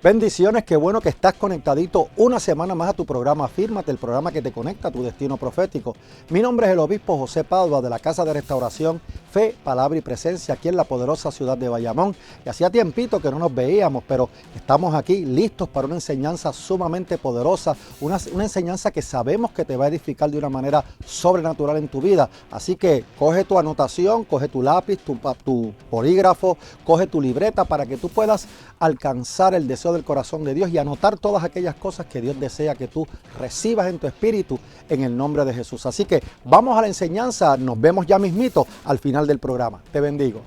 Bendiciones, qué bueno que estás conectadito una semana más a tu programa Afírmate, el programa que te conecta a tu destino profético. Mi nombre es el obispo José Padua de la Casa de Restauración, Fe, Palabra y Presencia aquí en la poderosa ciudad de Bayamón. Y hacía tiempito que no nos veíamos, pero estamos aquí listos para una enseñanza sumamente poderosa, una enseñanza que sabemos que te va a edificar de una manera sobrenatural en tu vida. Así que coge tu anotación, coge tu lápiz, tu bolígrafo, coge tu libreta para que tú puedas alcanzar el deseo del corazón de Dios y anotar todas aquellas cosas que Dios desea que tú recibas en tu espíritu en el nombre de Jesús. Así que vamos a la enseñanza, nos vemos ya mismito al final del programa. Te bendigo.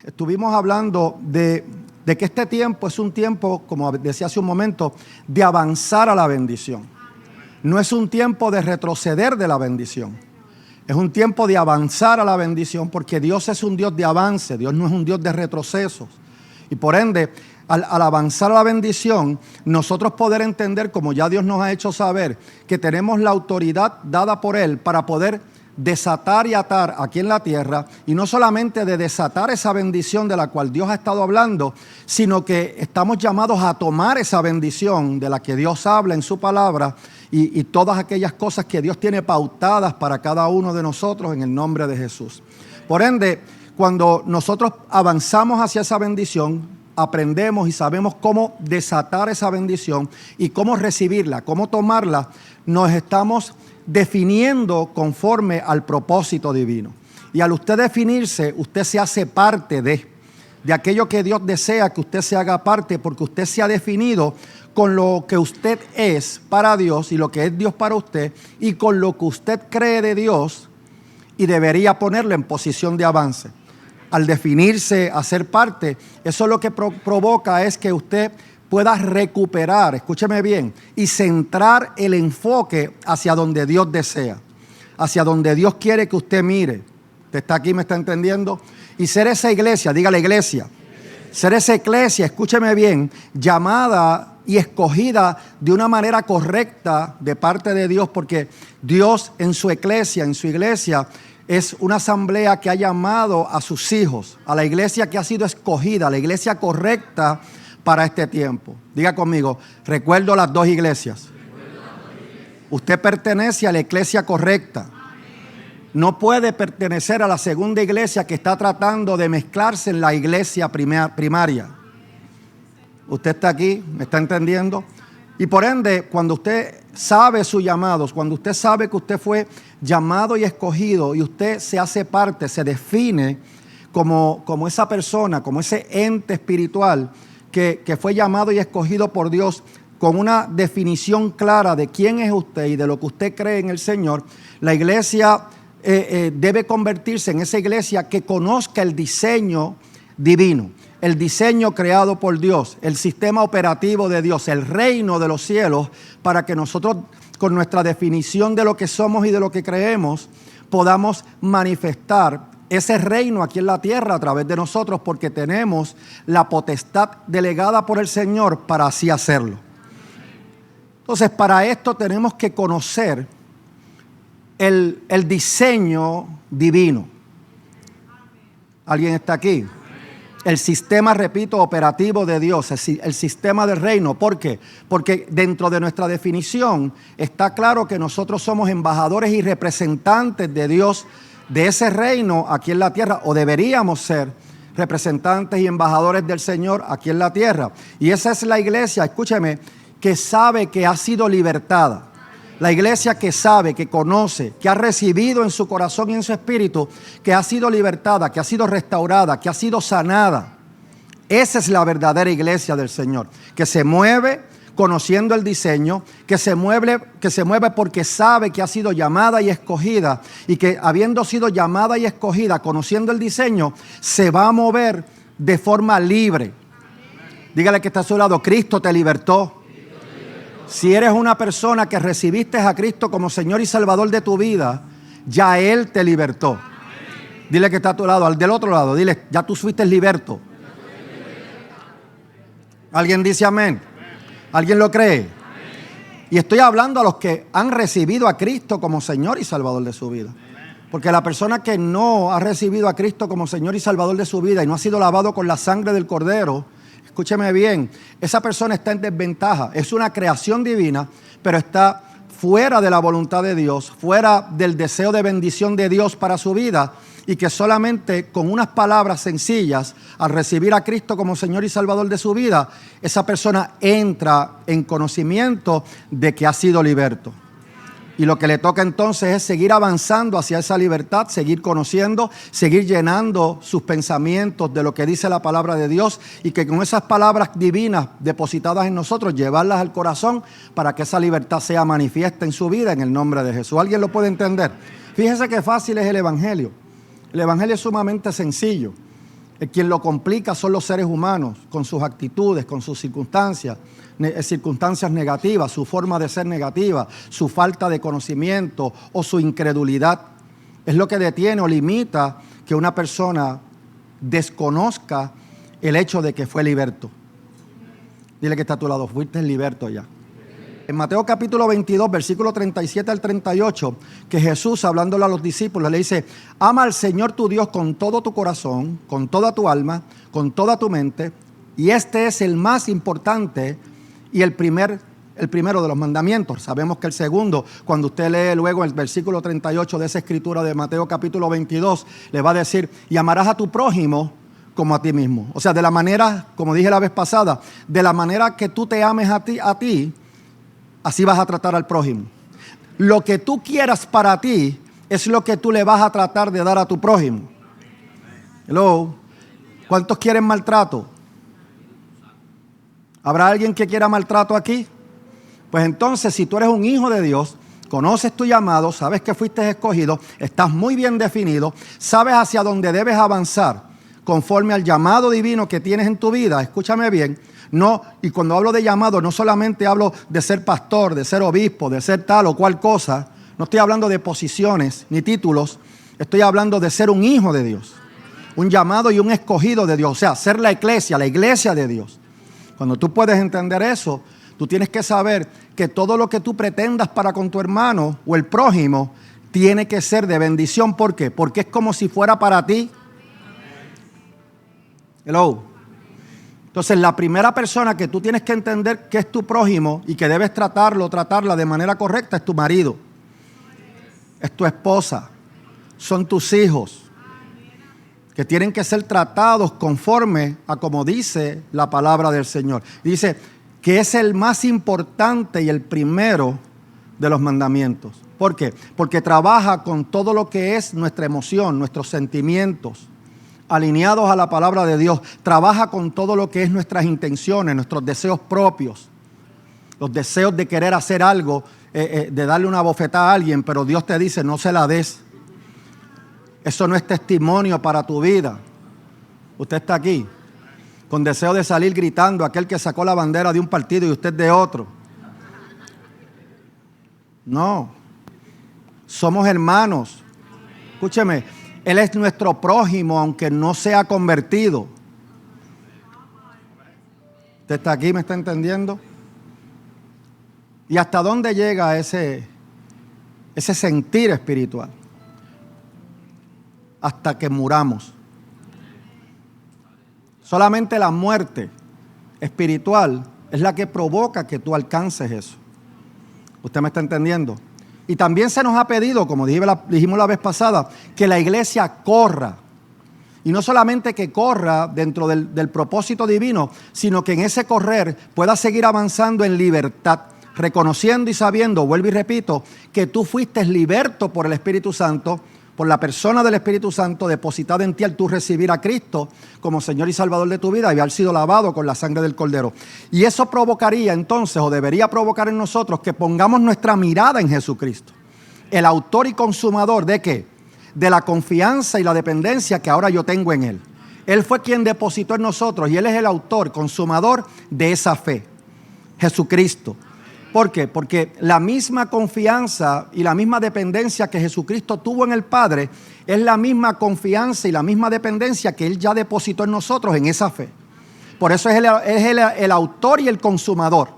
Estuvimos hablando de que este tiempo es un tiempo, como decía hace un momento, de avanzar a la bendición. No es un tiempo de retroceder de la bendición. Es un tiempo de avanzar a la bendición porque Dios es un Dios de avance, Dios no es un Dios de retrocesos. Y por ende, al avanzar a la bendición, nosotros poder entender, como ya Dios nos ha hecho saber, que tenemos la autoridad dada por Él para poder desatar y atar aquí en la tierra, y no solamente de desatar esa bendición de la cual Dios ha estado hablando, sino que estamos llamados a tomar esa bendición de la que Dios habla en su palabra y todas aquellas cosas que Dios tiene pautadas para cada uno de nosotros en el nombre de Jesús. Por ende, cuando nosotros avanzamos hacia esa bendición, aprendemos y sabemos cómo desatar esa bendición y cómo recibirla, cómo tomarla, nos estamos definiendo conforme al propósito divino. Y al usted definirse, usted se hace parte de aquello que Dios desea que usted se haga parte, porque usted se ha definido con lo que usted es para Dios y lo que es Dios para usted, y con lo que usted cree de Dios y debería ponerlo en posición de avance. Al definirse, a ser parte, eso lo que provoca es que usted pueda recuperar, escúcheme bien, y centrar el enfoque hacia donde Dios desea, hacia donde Dios quiere que usted mire. ¿Usted está aquí, me está entendiendo? Y ser esa iglesia, dígale iglesia, ser esa iglesia, escúcheme bien, llamada y escogida de una manera correcta de parte de Dios, porque Dios en su iglesia, es una asamblea que ha llamado a sus hijos, a la iglesia que ha sido escogida, a la iglesia correcta para este tiempo. Diga conmigo, recuerdo las dos iglesias. Usted pertenece a la iglesia correcta. No puede pertenecer a la segunda iglesia que está tratando de mezclarse en la iglesia primaria. Usted está aquí, ¿me está entendiendo? Y por ende, cuando usted sabe sus llamados, cuando usted sabe que usted fue llamado y escogido y usted se hace parte, se define como esa persona, como ese ente espiritual que fue llamado y escogido por Dios con una definición clara de quién es usted y de lo que usted cree en el Señor, la iglesia debe convertirse en esa iglesia que conozca el diseño divino. El diseño creado por Dios, el sistema operativo de Dios, el reino de los cielos, para que nosotros con nuestra definición de lo que somos y de lo que creemos, podamos manifestar ese reino aquí en la tierra a través de nosotros, porque tenemos la potestad delegada por el Señor para así hacerlo. Entonces, para esto tenemos que conocer el diseño divino. ¿Alguien está aquí? El sistema, repito, operativo de Dios, el sistema del reino. ¿Por qué? Porque dentro de nuestra definición está claro que nosotros somos embajadores y representantes de Dios, de ese reino aquí en la tierra, o deberíamos ser representantes y embajadores del Señor aquí en la tierra. Y esa es la iglesia, escúcheme, que sabe que ha sido libertada. La iglesia que sabe, que conoce, que ha recibido en su corazón y en su espíritu, que ha sido libertada, que ha sido restaurada, que ha sido sanada. Esa es la verdadera iglesia del Señor, que se mueve conociendo el diseño, que se mueve porque sabe que ha sido llamada y escogida, y que habiendo sido llamada y escogida, conociendo el diseño, se va a mover de forma libre. Dígale que está a su lado, Cristo te libertó. Si eres una persona que recibiste a Cristo como Señor y Salvador de tu vida, ya Él te libertó. Dile que está a tu lado, al del otro lado, dile, ya tú fuiste liberto. ¿Alguien dice amén? ¿Alguien lo cree? Y estoy hablando a los que han recibido a Cristo como Señor y Salvador de su vida. Porque la persona que no ha recibido a Cristo como Señor y Salvador de su vida y no ha sido lavado con la sangre del Cordero, escúcheme bien, esa persona está en desventaja. Es una creación divina, pero está fuera de la voluntad de Dios, fuera del deseo de bendición de Dios para su vida, y que solamente con unas palabras sencillas, al recibir a Cristo como Señor y Salvador de su vida, esa persona entra en conocimiento de que ha sido liberto. Y lo que le toca entonces es seguir avanzando hacia esa libertad, seguir conociendo, seguir llenando sus pensamientos de lo que dice la palabra de Dios, y que con esas palabras divinas depositadas en nosotros, llevarlas al corazón para que esa libertad sea manifiesta en su vida en el nombre de Jesús. ¿Alguien lo puede entender? Fíjese qué fácil es el Evangelio. El Evangelio es sumamente sencillo. Quien lo complica son los seres humanos, con sus actitudes, con sus circunstancias negativas, su forma de ser negativa, su falta de conocimiento o su incredulidad. Es lo que detiene o limita que una persona desconozca el hecho de que fue liberto. Dile que está a tu lado, fuiste liberto ya. En Mateo capítulo 22, versículo 37 al 38, que Jesús, hablándole a los discípulos, le dice: ama al Señor tu Dios con todo tu corazón, con toda tu alma, con toda tu mente, y este es el más importante y el primero de los mandamientos. Sabemos que el segundo, cuando usted lee luego el versículo 38 de esa escritura de Mateo capítulo 22, le va a decir: y amarás a tu prójimo como a ti mismo. O sea, de la manera, como dije la vez pasada, de la manera que tú te ames a ti, así vas a tratar al prójimo. Lo que tú quieras para ti es lo que tú le vas a tratar de dar a tu prójimo. Hello. ¿Cuántos quieren maltrato? ¿Habrá alguien que quiera maltrato aquí? Pues entonces, si tú eres un hijo de Dios, conoces tu llamado, sabes que fuiste escogido, estás muy bien definido, sabes hacia dónde debes avanzar conforme al llamado divino que tienes en tu vida. Escúchame bien. No, y cuando hablo de llamado, no solamente hablo de ser pastor, de ser obispo, de ser tal o cual cosa. No estoy hablando de posiciones ni títulos. Estoy hablando de ser un hijo de Dios, un llamado y un escogido de Dios. O sea, ser la iglesia de Dios. Cuando tú puedes entender eso, tú tienes que saber que todo lo que tú pretendas para con tu hermano o el prójimo tiene que ser de bendición. ¿Por qué? Porque es como si fuera para ti. Hello. Entonces, la primera persona que tú tienes que entender que es tu prójimo y que debes tratarla de manera correcta es tu marido, es tu esposa, son tus hijos, que tienen que ser tratados conforme a como dice la palabra del Señor. Dice que es el más importante y el primero de los mandamientos. ¿Por qué? Porque trabaja con todo lo que es nuestra emoción, nuestros sentimientos, alineados a la palabra de Dios. Trabaja con todo lo que es nuestras intenciones, nuestros deseos propios, los deseos de querer hacer algo, de darle una bofetada a alguien, pero Dios te dice: no se la des. Eso no es testimonio para tu vida. Usted está aquí con deseo de salir gritando a aquel que sacó la bandera de un partido y usted de otro. No, somos hermanos. Escúcheme, Él es nuestro prójimo, aunque no sea convertido. ¿Usted está aquí? ¿Me está entendiendo? ¿Y hasta dónde llega ese sentir espiritual? Hasta que muramos. Solamente la muerte espiritual es la que provoca que tú alcances eso. ¿Usted me está entendiendo? Y también se nos ha pedido, como dijimos la vez pasada, que la iglesia corra. Y no solamente que corra dentro del propósito divino, sino que en ese correr pueda seguir avanzando en libertad, reconociendo y sabiendo, vuelvo y repito, que tú fuiste liberto por el Espíritu Santo, por la persona del Espíritu Santo depositada en ti al tú recibir a Cristo como Señor y Salvador de tu vida y haber sido lavado con la sangre del Cordero. Y eso provocaría entonces, o debería provocar en nosotros, que pongamos nuestra mirada en Jesucristo, el autor y consumador ¿de qué? De la confianza y la dependencia que ahora yo tengo en Él. Él fue quien depositó en nosotros y Él es el autor, consumador de esa fe, Jesucristo. ¿Por qué? Porque la misma confianza y la misma dependencia que Jesucristo tuvo en el Padre es la misma confianza y la misma dependencia que Él ya depositó en nosotros en esa fe. Por eso es el autor y el consumador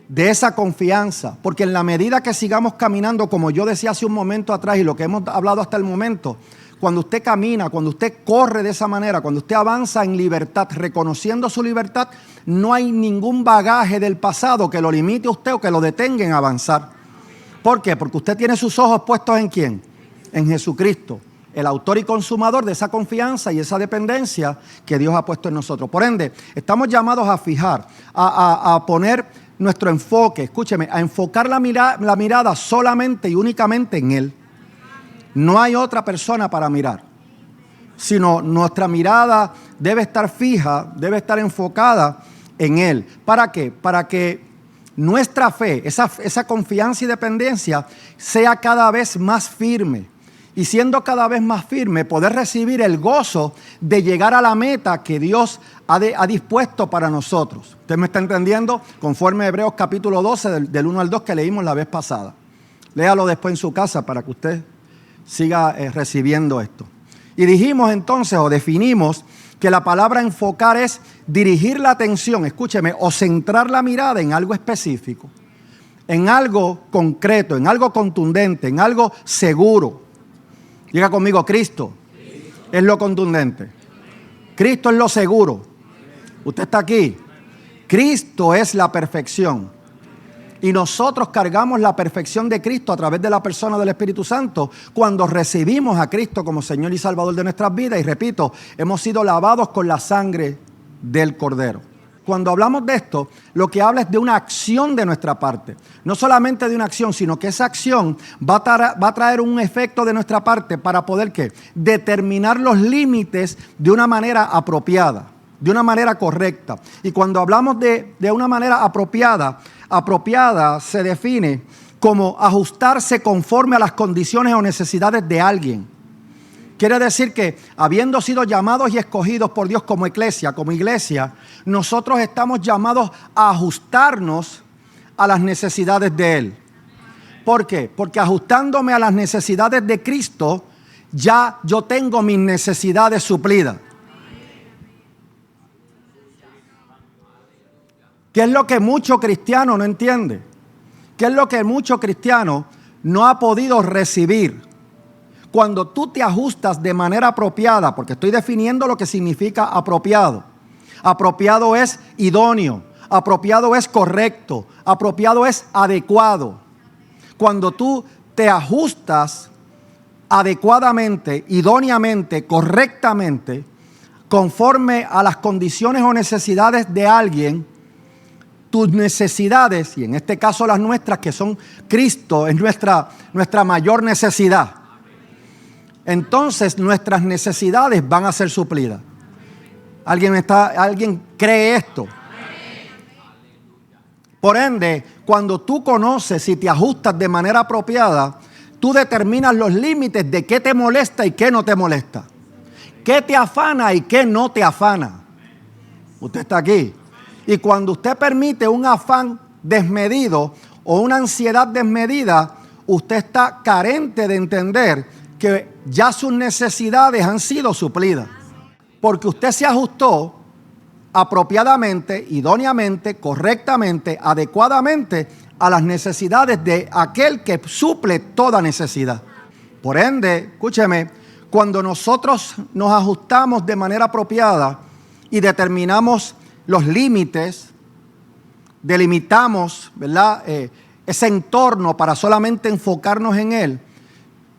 de esa confianza. Porque en la medida que sigamos caminando, como yo decía hace un momento atrás y lo que hemos hablado hasta el momento, cuando usted camina, cuando usted corre de esa manera, cuando usted avanza en libertad, reconociendo su libertad, no hay ningún bagaje del pasado que lo limite a usted o que lo detenga en avanzar. ¿Por qué? Porque usted tiene sus ojos puestos ¿en quién? En Jesucristo, el autor y consumador de esa confianza y esa dependencia que Dios ha puesto en nosotros. Por ende, estamos llamados a fijar, a poner nuestro enfoque, escúcheme, a enfocar la mirada solamente y únicamente en Él. No hay otra persona para mirar, sino nuestra mirada debe estar fija, debe estar enfocada en Él. ¿Para qué? Para que nuestra fe, esa confianza y dependencia sea cada vez más firme. Y siendo cada vez más firme, poder recibir el gozo de llegar a la meta que Dios ha dispuesto para nosotros. ¿Usted me está entendiendo? Conforme a Hebreos capítulo 12, del 1 al 2 que leímos la vez pasada. Léalo después en su casa para que usted siga recibiendo esto. Y dijimos entonces, o definimos, que la palabra enfocar es dirigir la atención, escúcheme, o centrar la mirada en algo específico, en algo concreto, en algo contundente, en algo seguro. Diga conmigo, Cristo es lo contundente. Cristo es lo seguro. Usted está aquí. Cristo es la perfección. Y nosotros cargamos la perfección de Cristo a través de la persona del Espíritu Santo cuando recibimos a Cristo como Señor y Salvador de nuestras vidas. Y repito, hemos sido lavados con la sangre del Cordero. Cuando hablamos de esto, lo que habla es de una acción de nuestra parte. No solamente de una acción, sino que esa acción va a traer un efecto de nuestra parte para poder ¿qué? Determinar los límites de una manera apropiada, de una manera correcta. Y cuando hablamos de una manera apropiada se define como ajustarse conforme a las condiciones o necesidades de alguien. Quiere decir que habiendo sido llamados y escogidos por Dios como iglesia, nosotros estamos llamados a ajustarnos a las necesidades de Él. ¿Por qué? Porque ajustándome a las necesidades de Cristo, ya yo tengo mis necesidades suplidas. ¿Qué es lo que mucho cristiano no entiende? ¿Qué es lo que mucho cristiano no ha podido recibir? Cuando tú te ajustas de manera apropiada, porque estoy definiendo lo que significa apropiado. Apropiado es idóneo, apropiado es correcto, apropiado es adecuado. Cuando tú te ajustas adecuadamente, idóneamente, correctamente, conforme a las condiciones o necesidades de alguien, tus necesidades, y en este caso las nuestras, que son Cristo, es nuestra mayor necesidad. Entonces nuestras necesidades van a ser suplidas. ¿Alguien cree esto? Por ende, cuando tú conoces y te ajustas de manera apropiada, tú determinas los límites de qué te molesta y qué no te molesta. Qué te afana y qué no te afana. Usted está aquí. Y cuando usted permite un afán desmedido o una ansiedad desmedida, usted está carente de entender que ya sus necesidades han sido suplidas. Porque usted se ajustó apropiadamente, idóneamente, correctamente, adecuadamente a las necesidades de aquel que suple toda necesidad. Por ende, escúcheme, cuando nosotros nos ajustamos de manera apropiada y determinamos los límites, delimitamos, ¿verdad? Ese entorno para solamente enfocarnos en él.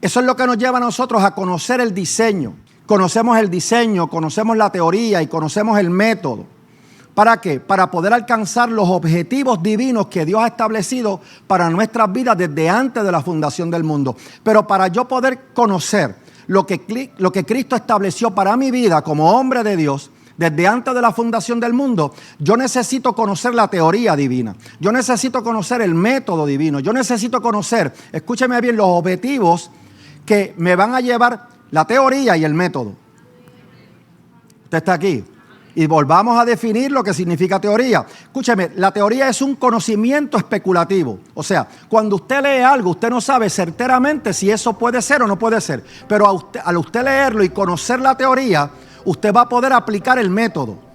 Eso es lo que nos lleva a nosotros a conocer el diseño. Conocemos el diseño, conocemos la teoría y conocemos el método. ¿Para qué? Para poder alcanzar los objetivos divinos que Dios ha establecido para nuestras vidas desde antes de la fundación del mundo. Pero para yo poder conocer lo que Cristo estableció para mi vida como hombre de Dios, desde antes de la fundación del mundo, yo necesito conocer la teoría divina. Yo necesito conocer el método divino. Yo necesito conocer, escúcheme bien, los objetivos que me van a llevar la teoría y el método. Usted está aquí. Y volvamos a definir lo que significa teoría. Escúcheme, la teoría es un conocimiento especulativo. O sea, cuando usted lee algo, usted no sabe certeramente si eso puede ser o no puede ser. Pero al usted leerlo y conocer la teoría, usted va a poder aplicar el método.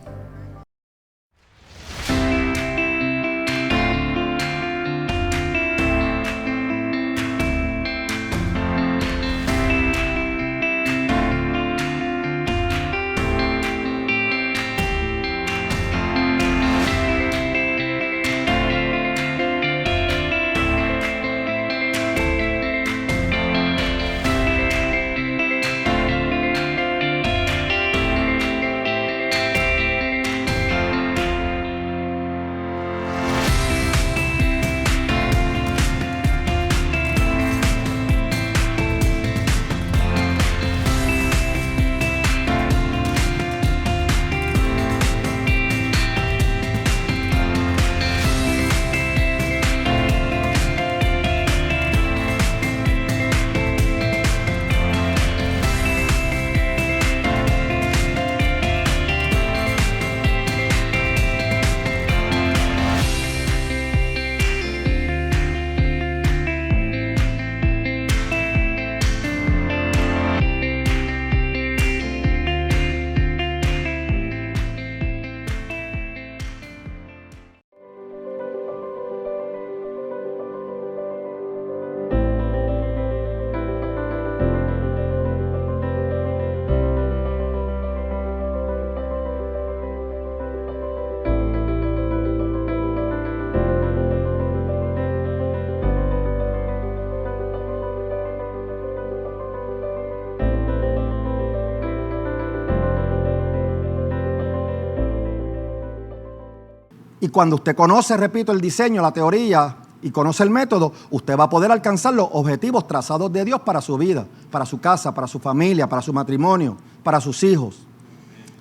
Y cuando usted conoce, repito, el diseño, la teoría y conoce el método, usted va a poder alcanzar los objetivos trazados de Dios para su vida, para su casa, para su familia, para su matrimonio, para sus hijos.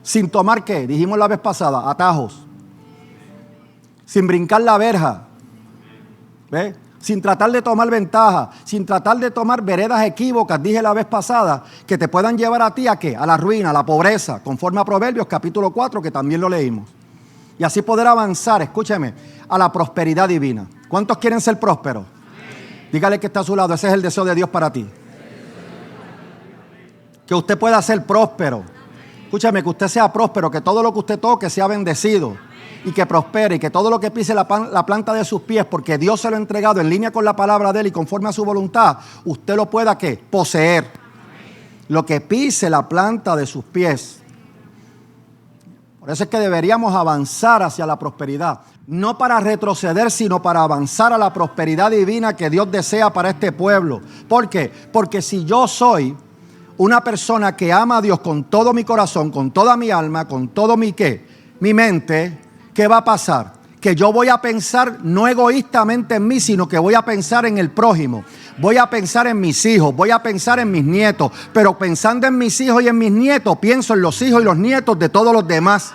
Sin tomar, ¿qué? Dijimos la vez pasada, atajos. Sin brincar la verja. ¿Ve? Sin tratar de tomar ventaja, sin tratar de tomar veredas equívocas, dije la vez pasada, que te puedan llevar a ti a ¿qué? A la ruina, a la pobreza, conforme a Proverbios capítulo 4, que también lo leímos. Y así poder avanzar, escúcheme, a la prosperidad divina. ¿Cuántos quieren ser prósperos? Dígale que está a su lado, ese es el deseo de Dios para ti. Que usted pueda ser próspero. Escúchame, que usted sea próspero, que todo lo que usted toque sea bendecido. Y que prospere, y que todo lo que pise la planta de sus pies, porque Dios se lo ha entregado en línea con la palabra de Él y conforme a su voluntad, usted lo pueda, ¿qué? Poseer. Lo que pise la planta de sus pies. Por eso es que deberíamos avanzar hacia la prosperidad. No para retroceder, sino para avanzar a la prosperidad divina que Dios desea para este pueblo. ¿Por qué? Porque si yo soy una persona que ama a Dios con todo mi corazón, con toda mi alma, con todo mi ¿qué? Mi mente, ¿qué va a pasar? Que yo voy a pensar no egoístamente en mí, sino que voy a pensar en el prójimo. Voy a pensar en mis hijos, voy a pensar en mis nietos. Pero pensando en mis hijos y en mis nietos, pienso en los hijos y los nietos de todos los demás.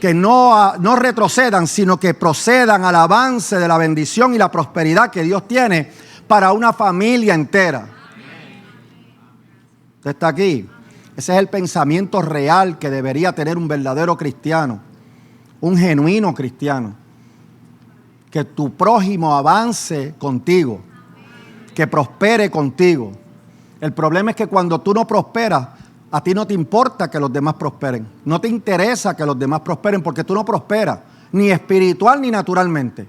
Que no retrocedan, sino que procedan al avance de la bendición y la prosperidad que Dios tiene para una familia entera. Usted está aquí. Ese es el pensamiento real que debería tener un verdadero cristiano. Un genuino cristiano. Que tu prójimo avance contigo. Que prospere contigo. El problema es que cuando tú no prosperas, a ti no te importa que los demás prosperen. No te interesa que los demás prosperen porque tú no prosperas, ni espiritual ni naturalmente.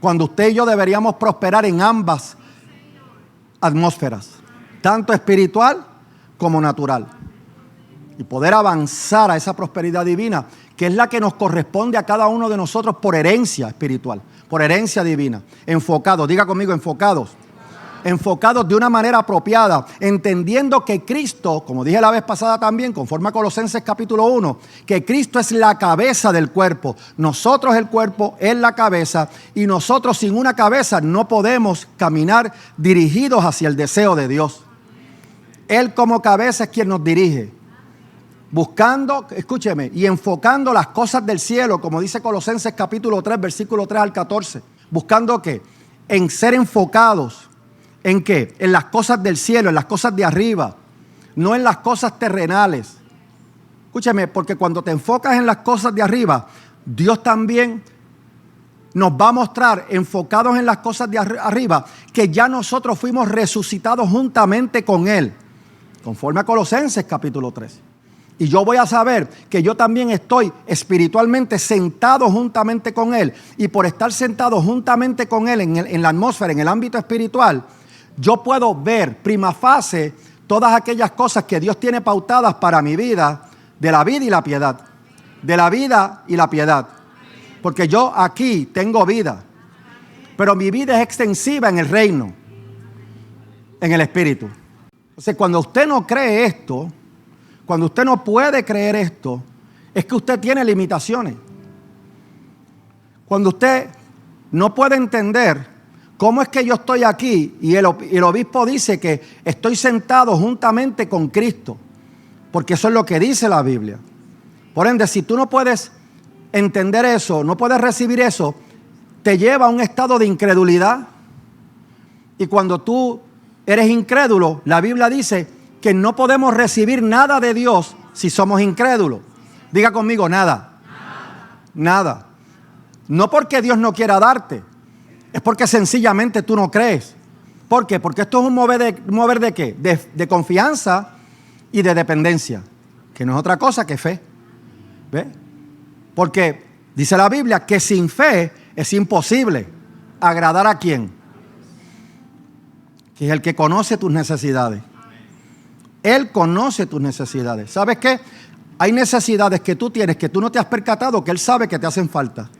Cuando usted y yo deberíamos prosperar en ambas atmósferas, tanto espiritual como natural. Y poder avanzar a esa prosperidad divina, que es la que nos corresponde a cada uno de nosotros por herencia espiritual, por herencia divina. Enfocados, diga conmigo, enfocados. Enfocados de una manera apropiada, entendiendo que Cristo, como dije la vez pasada también, conforme a Colosenses capítulo 1, que Cristo es la cabeza del cuerpo. Nosotros el cuerpo, Él la cabeza, y nosotros sin una cabeza no podemos caminar dirigidos hacia el deseo de Dios. Él como cabeza es quien nos dirige. Buscando, escúcheme, y enfocando las cosas del cielo, como dice Colosenses capítulo 3, versículo 3 al 14. ¿Buscando qué? En ser enfocados. ¿En qué? En las cosas del cielo, en las cosas de arriba, no en las cosas terrenales. Escúchame, porque cuando te enfocas en las cosas de arriba, Dios también nos va a mostrar, enfocados en las cosas de arriba, que ya nosotros fuimos resucitados juntamente con Él, conforme a Colosenses capítulo 3. Y yo voy a saber que yo también estoy espiritualmente sentado juntamente con Él. Y por estar sentado juntamente con Él en la atmósfera, en el ámbito espiritual, yo puedo ver prima facie todas aquellas cosas que Dios tiene pautadas para mi vida, de la vida y la piedad. De la vida y la piedad. Porque yo aquí tengo vida, pero mi vida es extensiva en el reino, en el espíritu. Entonces, cuando usted no cree esto, cuando usted no puede creer esto, es que usted tiene limitaciones. Cuando usted no puede entender ¿cómo es que yo estoy aquí? Y el obispo dice que estoy sentado juntamente con Cristo, porque eso es lo que dice la Biblia. Por ende, si tú no puedes entender eso, no puedes recibir eso, te lleva a un estado de incredulidad. Y cuando tú eres incrédulo, la Biblia dice que no podemos recibir nada de Dios si somos incrédulos. Diga conmigo, nada. Nada. No porque Dios no quiera darte. Es porque sencillamente tú no crees. ¿Por qué? Porque esto es un mover de ¿qué? De confianza y de dependencia, que no es otra cosa que fe. ¿Ve? Porque dice la Biblia que sin fe es imposible agradar a quién. Que es el que conoce tus necesidades. Él conoce tus necesidades. ¿Sabes qué? Hay necesidades que tú tienes que tú no te has percatado que Él sabe que te hacen falta.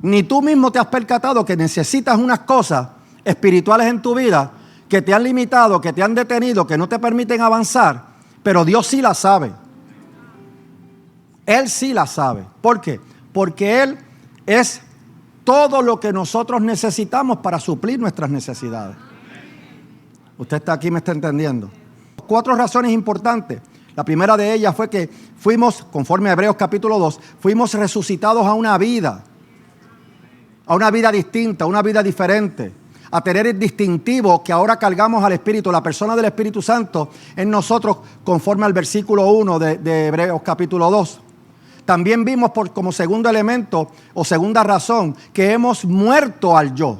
Ni tú mismo te has percatado que necesitas unas cosas espirituales en tu vida que te han limitado, que te han detenido, que no te permiten avanzar, pero Dios sí las sabe. Él sí las sabe. ¿Por qué? porque Él es todo lo que nosotros necesitamos para suplir nuestras necesidades. Usted está aquí, me está entendiendo. 4 razones importantes. La primera de ellas fue que fuimos, conforme a Hebreos capítulo 2, fuimos resucitados a una vida distinta, a una vida diferente, a tener el distintivo que ahora cargamos al Espíritu, la persona del Espíritu Santo en nosotros, conforme al versículo 1 de Hebreos capítulo 2. También vimos como segundo elemento o segunda razón que hemos muerto al yo.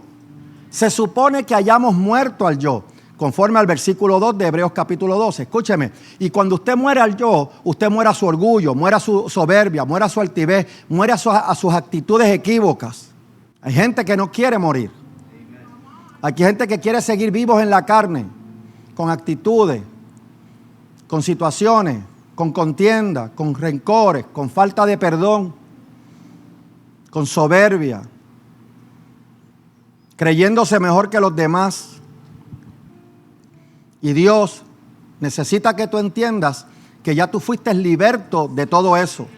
Se supone que hayamos muerto al yo, conforme al versículo 2 de Hebreos capítulo 12. Escúcheme, y cuando usted muere al yo, usted muere a su orgullo, muere a su soberbia, muere a su altivez, muere a sus actitudes equívocas. Hay gente que no quiere morir. Hay gente que quiere seguir vivos en la carne, con actitudes, con situaciones, con contienda, con rencores, con falta de perdón, con soberbia, creyéndose mejor que los demás. Y Dios necesita que tú entiendas que ya tú fuiste liberto de todo eso.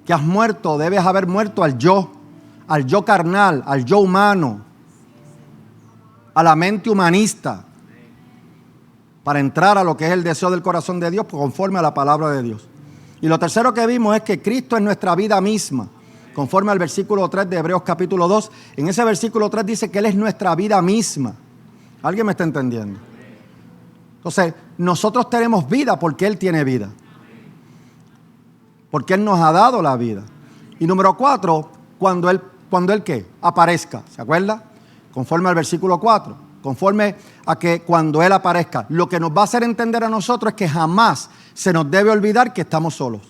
Que has muerto, debes haber muerto al yo carnal, al yo humano, a la mente humanista, para entrar a lo que es el deseo del corazón de Dios conforme a la palabra de Dios. Y lo tercero que vimos es que Cristo es nuestra vida misma, conforme al versículo 3 de Hebreos capítulo 2. En ese versículo 3 dice que Él es nuestra vida misma. ¿Alguien me está entendiendo? Entonces, nosotros tenemos vida porque Él tiene vida. Porque Él nos ha dado la vida. Y número 4, cuando Él ¿qué? Aparezca. ¿Se acuerda? Conforme al versículo 4. Conforme a que cuando Él aparezca, lo que nos va a hacer entender a nosotros es que jamás se nos debe olvidar que estamos solos.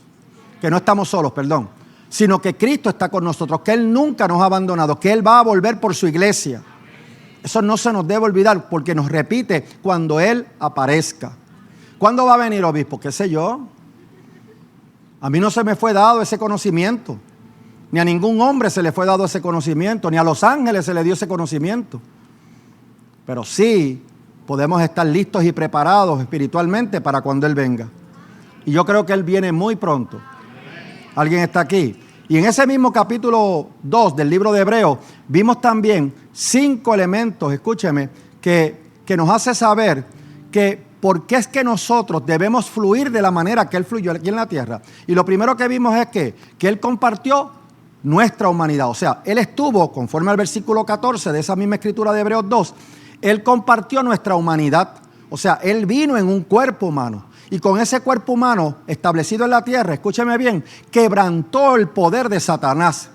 Que no estamos solos, perdón. Sino que Cristo está con nosotros, que Él nunca nos ha abandonado, que Él va a volver por su iglesia. Eso no se nos debe olvidar porque nos repite cuando Él aparezca. ¿Cuándo va a venir, obispo? ¿Qué sé yo? A mí no se me fue dado ese conocimiento. Ni a ningún hombre se le fue dado ese conocimiento. Ni a los ángeles se le dio ese conocimiento. Pero sí podemos estar listos y preparados espiritualmente para cuando Él venga. Y yo creo que Él viene muy pronto. ¿Alguien está aquí? Y en ese mismo capítulo 2 del libro de Hebreos vimos también 5 elementos, escúcheme, que nos hace saber que por qué es que nosotros debemos fluir de la manera que Él fluyó aquí en la tierra. Y lo primero que vimos es que Él compartió nuestra humanidad. O sea, Él estuvo, conforme al versículo 14 de esa misma escritura de Hebreos 2, Él compartió nuestra humanidad. O sea, Él vino en un cuerpo humano. Y con ese cuerpo humano establecido en la tierra, escúcheme bien, quebrantó el poder de Satanás.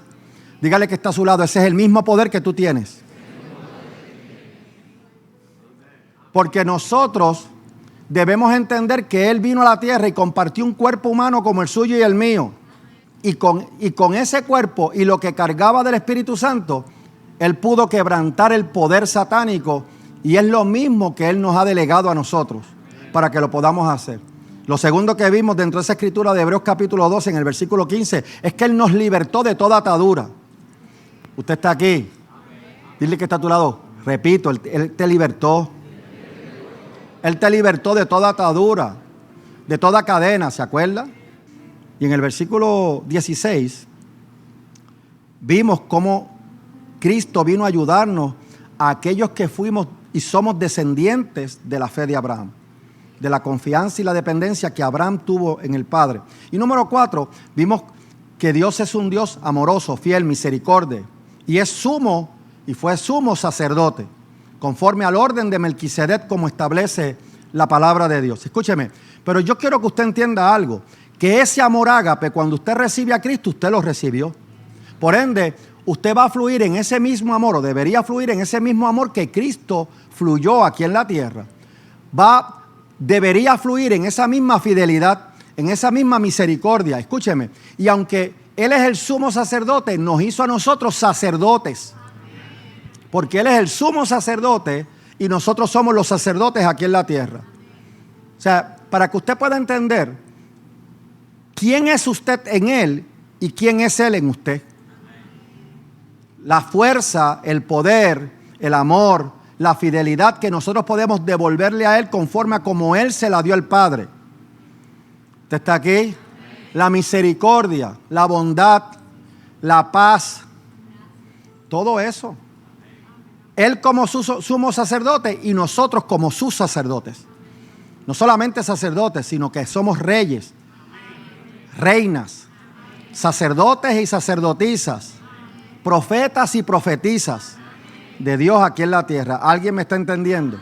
Dígale que está a su lado, ese es el mismo poder que tú tienes. Porque nosotros debemos entender que Él vino a la tierra y compartió un cuerpo humano como el suyo y el mío. Y con ese cuerpo y lo que cargaba del Espíritu Santo, Él pudo quebrantar el poder satánico. Y es lo mismo que Él nos ha delegado a nosotros para que lo podamos hacer. Lo segundo que vimos dentro de esa escritura de Hebreos capítulo 12 en el versículo 15 es que Él nos libertó de toda atadura. Usted está aquí. Dile que está a tu lado. Repito, Él te libertó. Él te libertó de toda atadura, de toda cadena, ¿se acuerda? Y en el versículo 16 vimos cómo Cristo vino a ayudarnos a aquellos que fuimos y somos descendientes de la fe de Abraham, de la confianza y la dependencia que Abraham tuvo en el Padre. Y número 4, vimos que Dios es un Dios amoroso, fiel, misericordia, y es sumo y fue sumo sacerdote, conforme al orden de Melquisedec, como establece la palabra de Dios. Escúcheme, pero yo quiero que usted entienda algo, que ese amor ágape, cuando usted recibe a Cristo, usted lo recibió. Por ende, usted va a fluir en ese mismo amor, o debería fluir en ese mismo amor que Cristo fluyó aquí en la tierra. Debería fluir en esa misma fidelidad, en esa misma misericordia. Escúcheme, y aunque Él es el sumo sacerdote, nos hizo a nosotros sacerdotes. Porque Él es el sumo sacerdote y nosotros somos los sacerdotes aquí en la tierra. O sea, para que usted pueda entender quién es usted en Él y quién es Él en usted. La fuerza, el poder, el amor, la fidelidad que nosotros podemos devolverle a Él conforme a como Él se la dio al Padre. ¿Usted está aquí? La misericordia, la bondad, la paz, todo eso. Él como sumo sacerdote y nosotros como sus sacerdotes. No solamente sacerdotes, sino que somos reyes, reinas, sacerdotes y sacerdotisas, profetas y profetisas de Dios aquí en la tierra. ¿Alguien me está entendiendo?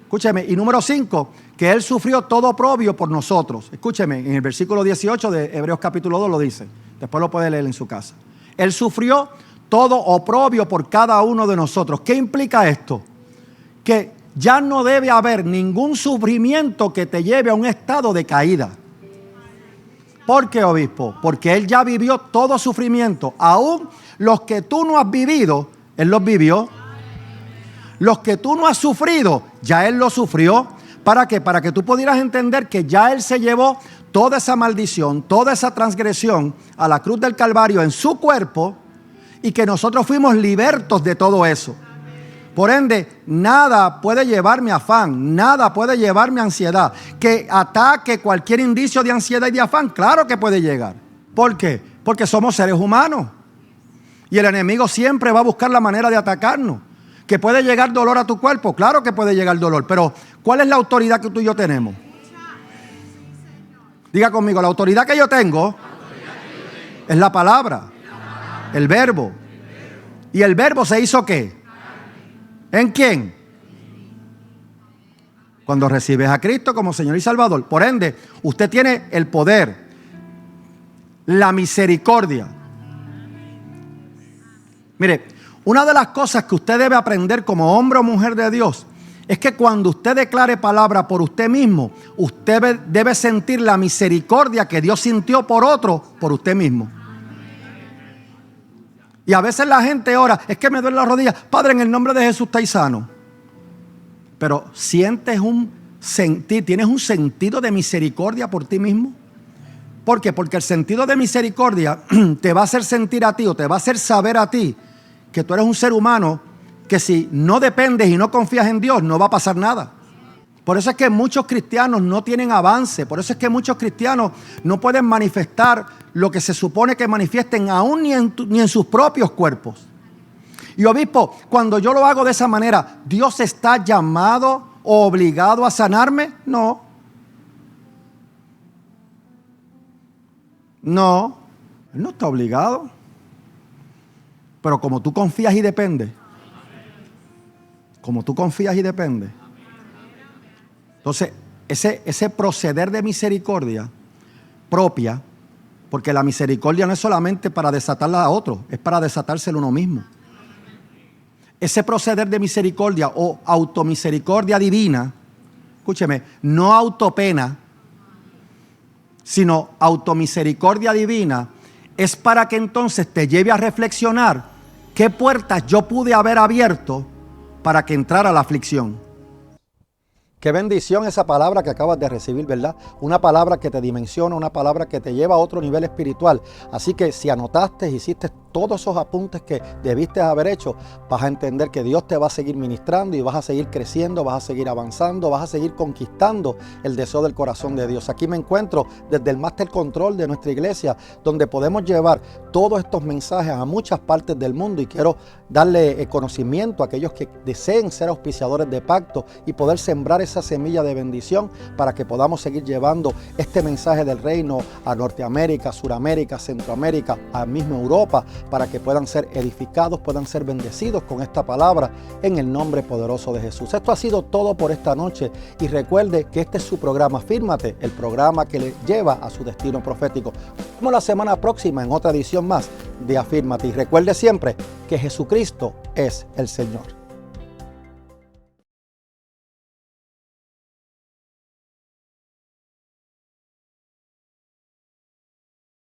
Escúcheme. Y número 5, que Él sufrió todo oprobio por nosotros. Escúcheme, en el versículo 18 de Hebreos capítulo 2 lo dice. Después lo puede leer en su casa. Él sufrió todo oprobio por cada uno de nosotros. ¿Qué implica esto? Que ya no debe haber ningún sufrimiento que te lleve a un estado de caída. ¿Por qué, obispo? Porque Él ya vivió todo sufrimiento. Aún los que tú no has vivido, Él los vivió. Los que tú no has sufrido, ya Él los sufrió. ¿Para qué? Para que tú pudieras entender que ya Él se llevó toda esa maldición, toda esa transgresión a la cruz del Calvario en su cuerpo y que nosotros fuimos libertos de todo eso. Por ende, nada puede llevarme a afán, nada puede llevarme a ansiedad. Que ataque cualquier indicio de ansiedad y de afán, claro que puede llegar. ¿Por qué? Porque somos seres humanos. Y el enemigo siempre va a buscar la manera de atacarnos. ¿Que puede llegar dolor a tu cuerpo? Claro que puede llegar dolor. Pero ¿cuál es la autoridad que tú y yo tenemos? Diga conmigo, la autoridad que yo tengo es la palabra, el verbo. ¿Y el verbo se hizo qué? ¿En quién? Cuando recibes a Cristo como Señor y Salvador. Por ende, usted tiene el poder, la misericordia. Mire, una de las cosas que usted debe aprender como hombre o mujer de Dios es que cuando usted declare palabra por usted mismo, usted debe sentir la misericordia que Dios sintió por otro, por usted mismo. Y a veces la gente ora, es que me duele la rodilla. Padre, en el nombre de Jesús estáis sano. Pero sientes tienes un sentido de misericordia por ti mismo. ¿Por qué? Porque el sentido de misericordia te va a hacer sentir a ti o te va a hacer saber a ti que tú eres un ser humano que si no dependes y no confías en Dios no va a pasar nada. Por eso es que muchos cristianos no tienen avance. Por eso es que muchos cristianos no pueden manifestar lo que se supone que manifiesten aún ni en sus propios cuerpos. Y obispo, cuando yo lo hago de esa manera, ¿Dios está llamado o obligado a sanarme? No. No, Él no está obligado. Pero como tú confías y dependes, entonces ese proceder de misericordia propia, porque la misericordia no es solamente para desatarla a otro, es para desatársela a uno mismo. Ese proceder de misericordia o automisericordia divina, escúcheme, no autopena, sino automisericordia divina, es para que entonces te lleve a reflexionar qué puertas yo pude haber abierto para que entrara la aflicción. Qué bendición esa palabra que acabas de recibir, ¿verdad? Una palabra que te dimensiona, una palabra que te lleva a otro nivel espiritual. Así que si anotaste, hiciste todos esos apuntes que debiste haber hecho, vas a entender que Dios te va a seguir ministrando y vas a seguir creciendo, vas a seguir avanzando, vas a seguir conquistando el deseo del corazón de Dios. Aquí me encuentro desde el Master Control de nuestra iglesia, donde podemos llevar todos estos mensajes a muchas partes del mundo y quiero darle conocimiento a aquellos que deseen ser auspiciadores de pacto y poder sembrar esa semilla de bendición para que podamos seguir llevando este mensaje del reino a Norteamérica, Suramérica, Centroamérica, a misma Europa, para que puedan ser edificados, puedan ser bendecidos con esta palabra en el nombre poderoso de Jesús. Esto ha sido todo por esta noche y recuerde que este es su programa Fírmate, el programa que le lleva a su destino profético. Nos vemos la semana próxima en otra edición más de Afírmate y recuerde siempre que Jesucristo es el Señor.